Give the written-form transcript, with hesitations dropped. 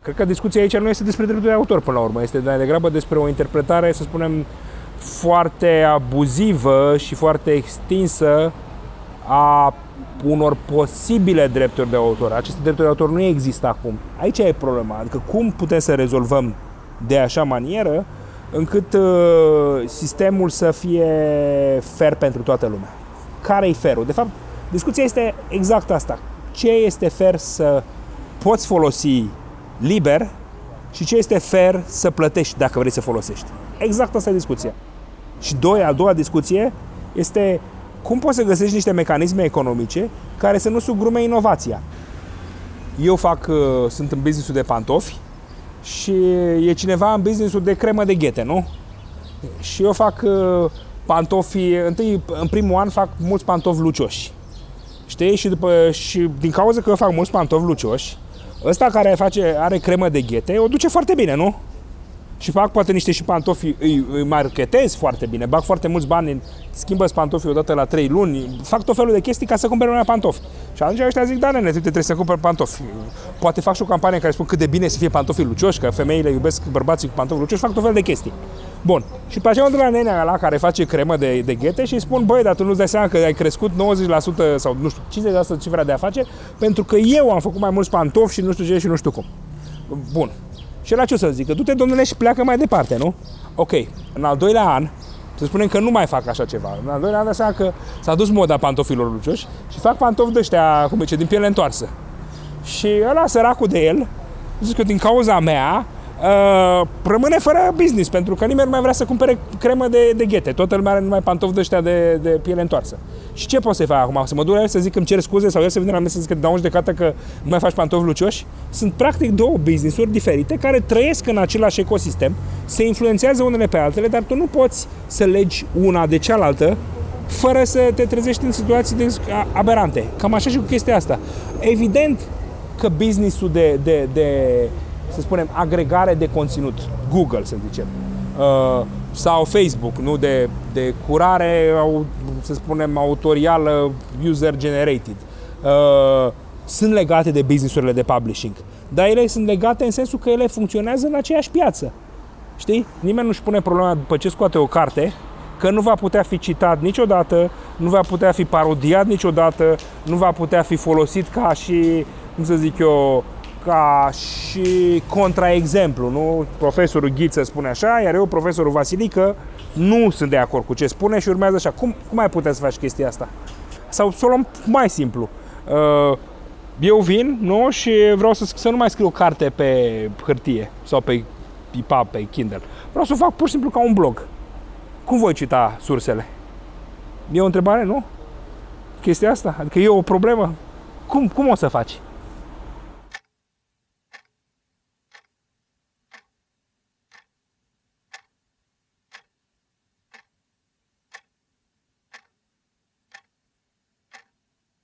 Cred că discuția aici nu este despre dreptul de autor până la urmă, este mai degrabă despre o interpretare, să spunem, foarte abuzivă și foarte extinsă a unor posibile drepturi de autor. Aceste drepturi de autor nu există acum. Aici e problema. Adică cum putem să rezolvăm de așa manieră încât sistemul să fie fair pentru toată lumea. Care-i fair-ul? De fapt, discuția este exact asta. Ce este fair să poți folosi liber și ce este fair să plătești dacă vrei să folosești. Exact asta e discuția. Și a doua discuție este cum poți să găsești niște mecanisme economice care să nu sugrume inovația. Eu sunt în business-ul de pantofi și e cineva în business-ul de cremă de ghete, nu? Și eu fac pantofi, în primul an fac mulți pantofi lucioși. Știi? Și din cauza că eu fac mulți pantofi lucioși, ăsta care are cremă de ghete, o duce foarte bine, nu? Și fac poate niște și pantofi, îi marketez foarte bine, bag foarte mulți bani, schimbă-ți pantofii odată la 3 luni, fac tot felul de chestii ca să cumpere lumea pantofi. Și atunci ăștia zic, da, nene, tu trebuie să cumperi pantofi. Poate fac și o campanie în care spun cât de bine să fie pantofii lucioși, că femeile iubesc bărbații cu pantofi lucioși, fac tot felul de chestii. Bun. Și pe aceea mă duc la nenea ăla care face cremă de ghete și îi spun, băi, dar tu nu-ți dai seama că ai crescut 90% sau nu știu, 50% cifra de afaceri, pentru că eu am făcut mai mulți pantofi și nu știu ce și nu știu cum. Bun. Și la ce o să zic? Că du-te, domnule, și pleacă mai departe, nu? Ok, în al doilea an, să spunem că nu mai fac așa ceva. În al doilea an, înseamnă că s-a dus moda pantofilor lucioși și fac pantofi de ăștia, cum zice, din piele întoarsă. Și ăla, săracul de el, zic că din cauza mea, rămâne fără business, pentru că nimeni nu mai vrea să cumpere cremă de ghete. Toată lumea are numai pantofi de ăștia de piele întoarsă. Și ce pot să-i fac acum? Să mă duc la el să zic că îmi cer scuze sau el să vină la mine să zic că dau un judecată că nu mai faci pantofi lucioși? Sunt practic două business-uri diferite care trăiesc în același ecosistem, se influențează unele pe altele, dar tu nu poți să legi una de cealaltă fără să te trezești în situații aberante. Cam așa și cu chestia asta. Evident că business-ul de să spunem, agregare de conținut, Google, să zicem, sau Facebook, nu, de curare, să spunem, autorială, user-generated, sunt legate de business-urile de publishing. Dar ele sunt legate în sensul că ele funcționează în aceeași piață. Știi? Nimeni nu-și pune problema după ce scoate o carte că nu va putea fi citat niciodată, nu va putea fi parodiat niciodată, nu va putea fi folosit ca și, cum să zic eu, ca și contraexemplu, nu? Profesorul Ghiță spune așa, iar eu, profesorul Vasilică, nu sunt de acord cu ce spune și urmează așa. Cum ai putea să faci chestia asta? Sau să o luăm mai simplu. Eu vin, nu? Și vreau să nu mai scriu o carte pe hârtie sau pe EPUB, pe Kindle. Vreau să o fac pur și simplu ca un blog. Cum voi cita sursele? E o întrebare, nu? Chestia asta? Adică e o problemă? Cum o să faci?